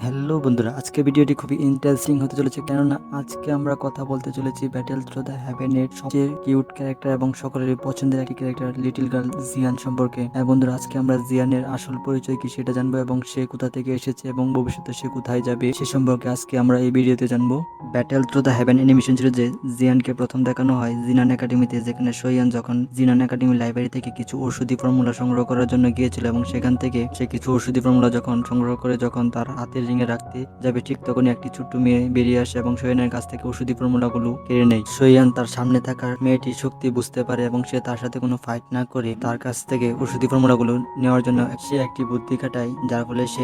Hello বন্ধুরা, আজকে ভিডিওটি খুবই ইন্টারেস্টিং হতে চলেছে, কেননা আজকে আমরা কথা বলতে চলেছি ব্যাটেল থ্রু দ্য হেভেনের সবচেয়ে কিউট ক্যারেক্টার এবং সকলেরই পছন্দের একটি ক্যারেক্টার লিটল গার্ল জিয়ান সম্পর্কে। হ্যাঁ বন্ধুরা, আজকে আমরা জিয়ানের আসল পরিচয় কি সেটা জানবো এবং সে কোথা থেকে এসেছে এবং ভবিষ্যতে সে কোথায় যাবে সে সম্পর্কে আজকে আমরা এই ভিডিওতে জানবো। Battle through the haven animation সিরিজে জিয়ানকে প্রথম দেখানো হয় জিনান একাডেমিতে, যেখানে সোয়ান যখন জিনান একাডেমি লাইব্রেরি থেকে কিছু ঔষধি ফর্মুলা সংগ্রহ করার জন্য গিয়েছিল এবং সেখান থেকে সে কিছু ঔষধি ফর্মুলা যখন সংগ্রহ করে যখন তার হাতের রিঙে রাখতে যাবে, ঠিক তখনই একটি ছোট্ট মেয়ে বেরিয়ে আসে এবং সোয়ানের কাছ থেকে ঔষধি ফর্মুলাগুলো কেড়ে নেয়। সোয়ান তার সামনে থাকা মেয়েটির শক্তি বুঝতে পারে এবং সে তার সাথে কোনো ফাইট না করে তার কাছ থেকে ঔষধি ফর্মুলাগুলো নেওয়ার জন্য সে একটি বুদ্ধি খাটায়, যার ফলে সে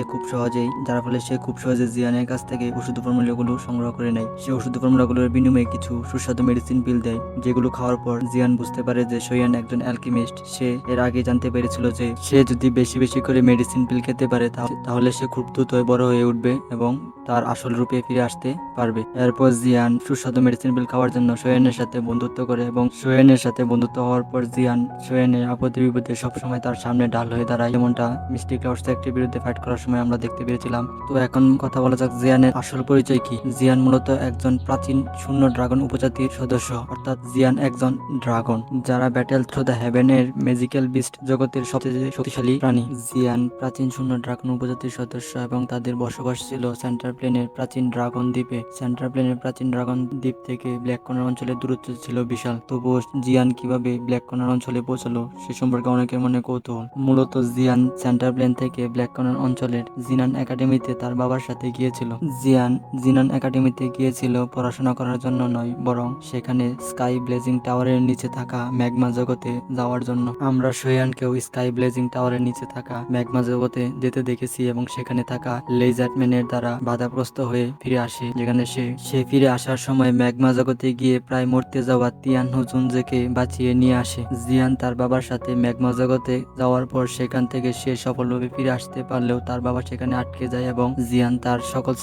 খুব সহজে জিয়ানের কাছ থেকে ওষুধ ফর্মুলাগুলো সংগ্রহ করে নেয়। সে ওষুধ ফর্মুলাগুলোর বিনিময়ে কিছু সুস্বাদু মেডিসিন পিল দেয়, যেগুলো খাওয়ার পর জিয়ান বুঝতে পারে যে সোয়ান একজন অ্যালকেমিস্ট। সে এর আগে জানতে পেরেছিল যে সে যদি বেশি বেশি করে মেডিসিন পিল খেতে পারে তাহলে সে খুব দ্রুত বড় হয়ে উঠবে এবং তার আসল রূপে ফিরে আসতে পারবে। এরপর জিয়ান সুস্বাদু মেডিসিন পিল খাওয়ার জন্য সোয়ানের সাথে বন্ধুত্ব করে এবং সোয়ানের সাথে বন্ধুত্ব হওয়ার পর জিয়ান সোয়ানের আপদে বিপদে সবসময় তার সামনে ঢাল হয়ে দাঁড়ায়, যেমনটা মিস্টি ক্লাউডস একটির বিরুদ্ধে ফাইট করার সময় আমরা দেখতে পেরেছিলাম। তো এখন কথা বলা যাক জিয়ানের আসল পরিচয় কি। জিয়ান মূলত একজন প্রাচীন শূন্য ড্রাগন উপজাতির সদস্য, অর্থাৎ জিয়ান একজন ড্রাগন যারা ব্যাটেল থ্রু দ্য হেভেনের ম্যাজিক্যাল বিস্ট জগতের সবচেয়ে শক্তিশালী প্রাণী। জিয়ান প্রাচীন শূন্য ড্রাগন উপজাতির সদস্য এবং তাদের বসবাস ছিল সেন্ট্রাল প্লেনের প্রাচীন ড্রাগন দ্বীপে। সেন্ট্রাল প্লেনের প্রাচীন ড্রাগন দ্বীপ থেকে ব্ল্যাক কর্নার অঞ্চলের দূরত্ব ছিল বিশাল। তবুও জিয়ান কিভাবে ব্ল্যাক কর্নার অঞ্চলে পৌঁছালো সে সম্পর্কে অনেকের মনে কৌতূহল। মূলত জিয়ান সেন্ট্রাল প্লেন থেকে ব্ল্যাক কর্নার অঞ্চলের জিনান একাডেমিতে তার বাবার সাথে গিয়েছিল। জিয়ান জিনান একাডেমিতে গিয়েছিল পড়াশোনা করার জন্য নয়, বরং সেখানে স্কাই ব্লেজিং টাওয়ারের নিচে থাকা ম্যাগমা জগতে যাওয়ার জন্য। আমরা সোয়ানকেও স্কাই ব্লেজিং টাওয়ারের নিচে থাকা ম্যাগমা জগতে যেতে দেখেছি এবং সেখানে থাকা লেজারম্যানের দ্বারা বাধাগ্রস্ত হয়ে ফিরে আসে, যেখানে সে ফিরে আসার সময় ম্যাগমা জগতে গিয়ে প্রায় মরতে যাওয়া তিয়ান হুজুনজেকে বাঁচিয়ে নিয়ে আসে। জিয়ান তার বাবার সাথে ম্যাগমা জগতে যাওয়ার পর সেখান থেকে সে সফলভাবে ফিরে আসতে পারলেও তার বাবা সেখানে আটকে যায় এবং জিয়ান তার সকল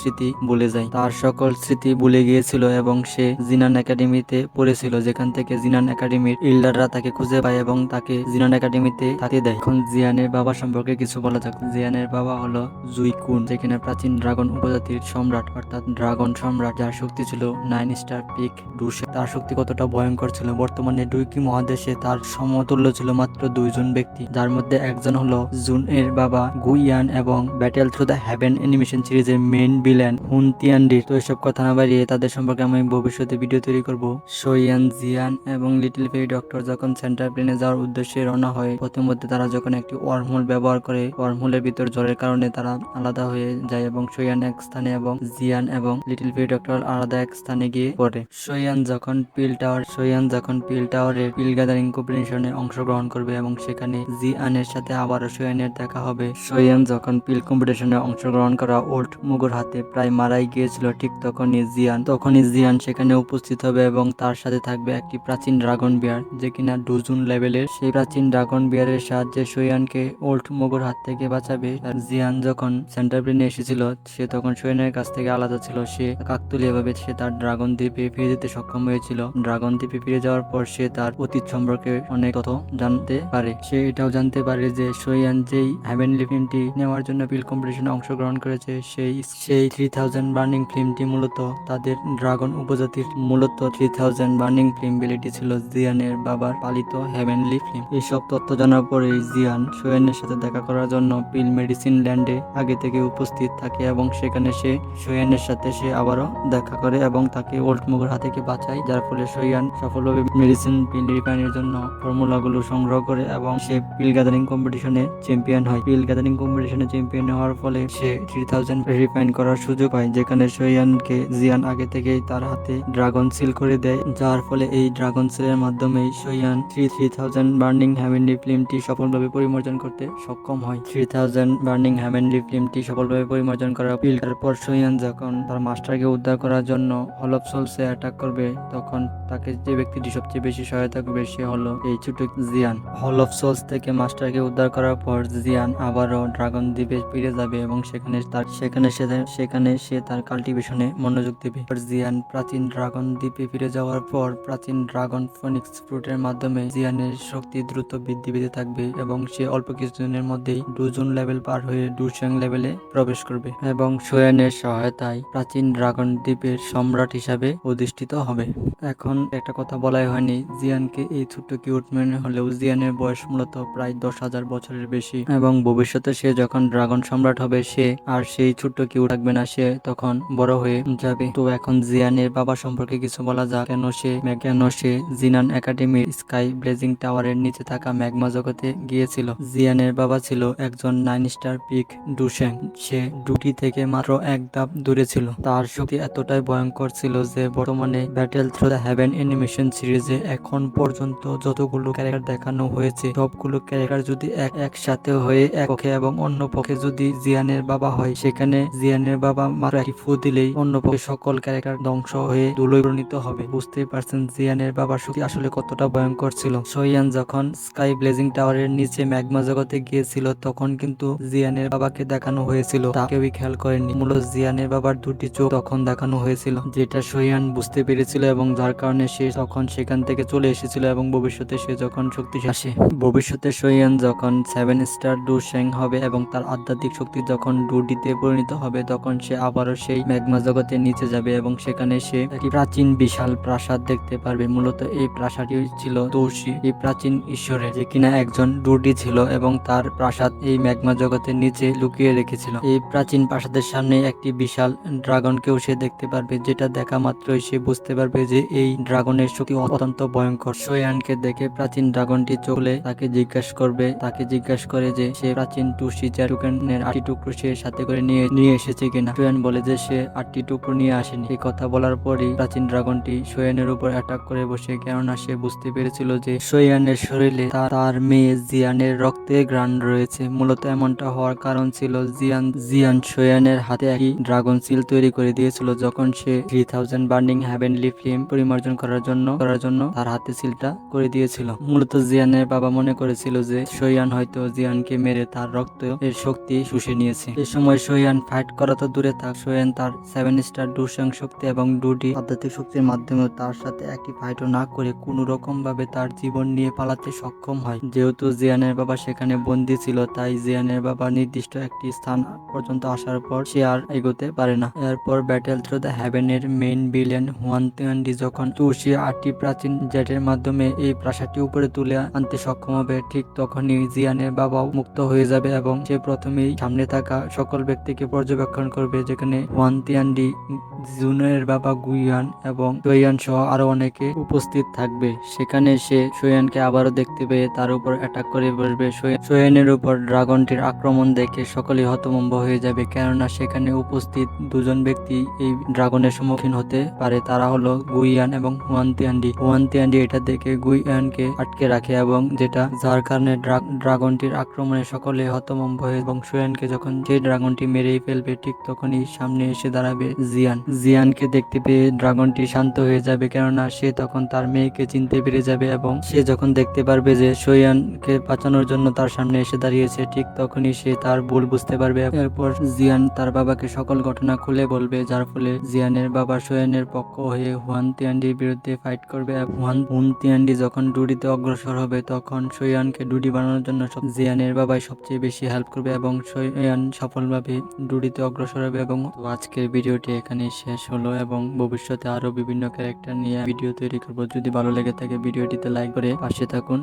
স্মৃতি ভুলে গিয়েছিল এবং সে জিনান একাডেমিতে পড়েছিল, যেখান থেকে জিনান একাডেমির ইল্ডাররা তাকে খুঁজে পায় এবং তাকে জিনান একাডেমিতে থাকতে দেয়। এখন জিয়ানের বাবা সম্পর্কে কিছু বলা যাক। জিয়ানের বাবা হলো জুইকুন, যেখানে প্রাচীন ড্রাগন উপজাতির সম্রাট, অর্থাৎ ড্রাগন সম্রাট, যার শক্তি ছিল 9 স্টার পিক ডুসে। তার শক্তি কতটা ভয়ঙ্কর ছিল, বর্তমানে ডুইকি মহাদেশে তার সমতুল্য ছিল মাত্র 2 জন ব্যক্তি, যার মধ্যে একজন হলো জুন এর বাবা গুইয়ান এবং battle through the haven animation সিরিজের মেইন ভিলেন হুন তিয়ান্ডির। তো এসব কথা না বাড়িয়ে তাদের সম্পর্কে আমি ভবিষ্যতে ভিডিও তৈরি করব। সোয়ান, জিয়ান এবং লিটল ফেরি ডক্টর যখন সেন্ট্রাল প্লেনে যাওয়ার উদ্দেশ্যে রওনা হয়, প্রথমত তারা যখন একটি ওয়ার্মহোল ব্যবহার করে, ওয়ার্মহোলের ভিতর জ্বরের কারণে তারা আলাদা হয়ে যায় এবং সোয়ান এক স্থানে এবং জিয়ান এবং লিটল ফেরি ডক্টর আলাদা এক স্থানে গিয়ে পড়ে। সোয়ান যখন পিল টাওয়ারের পিল গ্যাদারিং কম্পিটিশনে অংশগ্রহণ করবে এবং সেখানে জিয়ানের সাথে আবারও সোয়ানের দেখা হবে। সোয়ান যখন পিল কম্পিটিশনে অংশগ্রহণ করা ওল্ড মুগুর হাতে প্রায় মারাই গিয়েছিল, ঠিক তখনই জিয়ান সেখানে উপস্থিত হবে এবং তার সাথে থাকবে একটি প্রাচীন ড্রাগন বিয়ার, যে কিনা ডুজুন লেভেলের। সেই প্রাচীন ড্রাগন বিয়ারের সাহায্যে সোয়ানকে ওল্ড মুগুর হাত থেকে বাঁচাবে। আর জিয়ান যখন সেন্টার প্লেনে এসেছিল সে তখন সোয়ানের কাছ থেকে আলাদা ছিল। সে কাকতালীয়ভাবে সে তার ড্রাগন দ্বীপে ফিরে যেতে সক্ষম হয়েছিল। ড্রাগন দ্বীপে ফিরে যাওয়ার পর সে তার অতীত সম্পর্কে অনেক তথ্য জানতে পারে। সে এটাও জানতে পারে যে সোয়ান যেই হেভেনলি ফিল্মটি নেওয়ার জন্য পিল কম্পিটিশনে অংশগ্রহণ করেছে সেই 3000 বার্নিং ফিল্মটি মূলত তাদের ড্রাগন উপজাতির 3000 বার্নিং ফিল্ম বিলিটি ছিল জিয়ানের বাবার পালিত হেভেনলি ফিল্ম। এইসব তথ্য জানার পরে জিয়ান সোয়ানের সাথে দেখা করার জন্য পিল মেডিসিন ল্যান্ডে আগে থেকে উপস্থিত থাকে এবং সেখানে সে সোয়ানের সাথে আবারও দেখা করে এবং তাকে ওল্ড মুগুর হাত থেকে বাঁচায়, যার ফলে সোয়ান সফলভাবে মেডিসিন পিল রিফাইনের জন্য ফর্মুলাগুলো সংগ্রহ করে এবং সে পিল গ্যাদারিং কম্পিটিশনে চ্যাম্পিয়ন হয়। পিল গ্যাদারিং কম্পিটিশনে চ্যাম্পিয়ন হওয়ার ফলে সে 3000 রিফাইন করার সুযোগ পায়, যেখানে সোয়ানকে জিয়ান আগে থেকেই তার হাতে ড্রাগন সিল করে দেয়, যার ফলে এই ড্রাগন সিলের মাধ্যমে সোয়ান 3000 বার্নিং হেভেনলি ফিল্মটি সফলভাবে পরিমার্জন করতে সক্ষম হয়। 3000 বার্নিং হেভেনলি ফিল্মটি সফলভাবে পরিমার্জন করার পর সোয়ান যখন তার মাস্টারকে উদ্ধার করার জন্য হল অফ সোলসে অ্যাটাক করবে, তখন তাকে যে ব্যক্তিটি সবচেয়ে বেশি সহায়তা করবে সে হলো এই ছোট জিয়ান। হল অফ সোলস থেকে মাস্টারকে উদ্ধার করার পর জিয়ান আবারও ড্রাগন দ্বীপে ফিরে যাবে এবং সেখানে সে তার কাল্টিভেশনে মনোযোগ দেবে। জিয়ান প্রাচীন ড্রাগন দ্বীপে ফিরে যাওয়ার পর প্রাচীন ড্রাগন ফোনিক্স ফ্রুটের মাধ্যমে জিয়ানের শক্তি দ্রুত বৃদ্ধি পেতে থাকবে এবং সে অল্প কিছুদিনের মধ্যেই ডুজুন লেভেল পার হয়ে ডুশাং লেভেলে প্রবেশ করবে এবং সোয়ান সোয়ানের সহায়তায় প্রাচীন ড্রাগন দ্বীপের সম্রাট হিসাবে অধিষ্ঠিত হবে। এখন একটা কথা বলাই হয়নি, জিয়ানকে এই ছোট্ট কিউট মনে হলেও জিয়ানের বয়স মূলত প্রায় 10,000 বছরের বেশি এবং ভবিষ্যতে সে যখন ড্রাগন সম্রাট হবে সে আর সেই ছোট্ট কিউট থাকবে না, সে তখন বড় হয়ে যাবে। তো এখন জিয়ানের বাবা সম্পর্কে কিছু বলা যাক। কেন সে জিনান একাডেমির স্কাই ব্লেজিং টাওয়ারের নিচে থাকা ম্যাগমা জগতে গিয়েছিল। জিয়ানের বাবা ছিল একজন 9 স্টার পিক ডুশেং। সে ডুটি থেকে মাত্র এক ধাপ দূরে ছিল। তার শক্তি এতটাই ভয়ঙ্কর ছিল যে বর্তমানে battle through the haven animation সিরিজে এখন পর্যন্ত যতগুলো ক্যারেক্টার দেখানো হয়েছে সবগুলো ক্যারেক্টার যদি একসাথে হয়ে এক পক্ষে এবং অন্য পক্ষে যদি জিয়ানের বাবা হয়, সেখানে জিয়ানের বাবা মাত্র একটি ফু দিলেই অন্য পক্ষে সকল ক্যারেক্টার ধ্বংস হয়ে ধুলোয় পরিণত হবে। বুঝতেই পারছেন জিয়ানের বাবার শক্তি আসলে কতটা ভয়ঙ্কর ছিল। সোয়ান যখন স্কাই ব্লেজিং টাওয়ারের নিচে ম্যাগমা জগতে গিয়েছিল তখন কিন্তু জিয়ানের বাবাকে দেখানো হয়েছিল, তা কেউই খেয়াল করেনি। মূলত জিয়ানের বাবার দুটি চোখ তখন দেখানো হয়েছিল, যেটা সোয়ান বুঝতে পেরেছিল এবং যার কারণে সে তখন সেখান থেকে চলে এসেছিল এবং ভবিষ্যতে সে যখন শক্তি আসে, ভবিষ্যতে সোয়ান যখন 7 স্টার ডুশেং হবে এবং তার আধ্যাত্মিক শক্তি যখন ডুডিতে পরিণত হবে তখন সে আবারও সেই ম্যাগমা জগতের নিচে যাবে এবং সেখানে সে একটি প্রাচীন বিশাল প্রাসাদ দেখতে পারবে। মূলত এই প্রাসাদটি ছিল তৌসি, এই প্রাচীন ঈশ্বরের, যে কিনা একজন ডুডি ছিল এবং তার প্রাসাদ এই ম্যাগমা জগতের নিচে লুকিয়ে রেখেছিল। এই প্রাচীন প্রাসাদের সামনে একটি বিশাল ড্রাগনকেও সে দেখতে পারবে, যেটা দেখা মাত্রই সে বুঝতে পারবে যে এই ড্রাগনের শক্তি অত্যন্ত ভয়ঙ্কর। সোয়ানকে দেখে প্রাচীন ড্রাগনটি চলে তাকে জিজ্ঞাসা করে যে সে প্রাচীন টুসি টোকেনের 8টি টুকরো সে সাথে করে নিয়ে এসেছে কিনা। সোয়ান বলে যে সে 8টি টুকরো নিয়ে আসেনি। এই কথা বলার পরই প্রাচীন ড্রাগনটি সোয়ানের উপর অ্যাটাক করে বসে, কেননা সে বুঝতে পেরেছিল যে সোয়ানের শরীরে তার মেয়ে জিয়ানের রক্তে ঘ্রাণ রয়েছে। মূলত এমনটা হওয়ার কারণ ছিল জিয়ান সোয়ানের হাতে একটি ড্রাগন সিল তৈরি করে দিয়েছিল যখন সে 3000 বার্নিং হেভেনলি ফ্লেম পরিমার্জন করার জন্য তার হাতে সিলটা করে দিয়েছিল। মূলত জিয়ানের বাবা মনে করেছিল যে সোয়ান হয়তো জিয়ানকে মেরে তার রক্ত এর শক্তি শুষে নিয়েছে। এই সময় সোয়ান ফাইট করা তো দূরে থাক, সোয়ান তার 7 স্টার ডুশেং শক্তি এবং ডুডি আধ্যাত্মিক শক্তির মাধ্যমে তার সাথে একটি ফাইটও না করে কোনো রকম ভাবে তার জীবন নিয়ে পালাতে সক্ষম হয়। যেহেতু জিয়ানের বাবা সেখানে বন্দী ছিল, তাই জিয়ানের বাবা নির্দিষ্ট একটি স্থান পর্যন্ত আসার পর সে আর এগোতে পারে না। এরপর ব্যাটেল থ্রু দ্য হেভেনের মেইন ভিলেন হুয়ান তিয়ান্ডি যখন তুষি 8টি প্রাচীন জেটের মাধ্যমে এই প্রাসাদটি উপরে তুলে আনতে সক্ষম হবে, ঠিক তখনই জিয়ানের বাবাও মুক্ত হয়ে যাবে এবং সে প্রথমেই সামনে থাকা সকল ব্যক্তিকে পর্যবেক্ষণ করবে, যেখানে হুয়ান তিয়ান্ডি, জুনের বাবা গুইয়ান এবং সোয়ান সহ আরো অনেকে উপস্থিত থাকবে। সেখানে সে সোয়ানকে আবারও দেখতে পেয়ে তার উপর অ্যাটাক করে বসবে। সোয়ানের উপর ড্রাগনটির আক্রমণ দেখে সকলেই হতভম্ব হয়ে যাবে, কেননা সেখানে উপস্থিত দুজন ব্যক্তি এই ড্রাগনের সম্মুখীন হতে পারে। তারা হলো গুইয়ান এবং হুয়ান তিয়ান্ডি এটা দেখে গুইয়ানকে আটকে রাখে এবং যার কারণে ড্রাগনটির আক্রমণে সকলে হতভম্ব হয়ে এবং সোয়ানকে যখন যে ড্রাগনটি মেরেই ফেলবে ঠিক তখনই সামনে এসে দাঁড়াবে জিয়ানকে দেখতে পেয়ে ড্রাগনটি শান্ত হয়ে যাবে, কেননা সে তখন তার মেয়েকে চিনতে পেরে যাবে এবং সে যখন দেখতে পারবে যে সোয়ানকে বাঁচানোর জন্য তার সামনে এসে দাঁড়িয়েছে ঠিক তখনই সে তার ভুল বুঝতে পারবে। এরপর জিয়ান তার বাবাকে সকল ঘটনা খুলে বলবে, যার ফলে জিয়ানের বাবা সোয়ানের পক্ষ হয়ে হুয়ান তিয়ান্ডির বিরুদ্ধে ফাইট করবে। হুয়ান তিয়ান্ডি যখন ডুডিতে অগ্রসর হবে তখন সোয়ানকে ডুডি বানানোর জন্য জিয়ানের বাবাই সবচেয়ে বেশি হেল্প করবে এবং সোয়ান সফলভাবে ডুডিতে অগ্রসর হবে। এবং আজকের ভিডিওটি এখানেই শেষ হলো এবং ভবিষ্যতে আরো বিভিন্ন ক্যারেক্টার নিয়ে ভিডিও তৈরি করব। যদি ভালো লেগে থাকে ভিডিওটিতে লাইক করে পাশে থাকুন।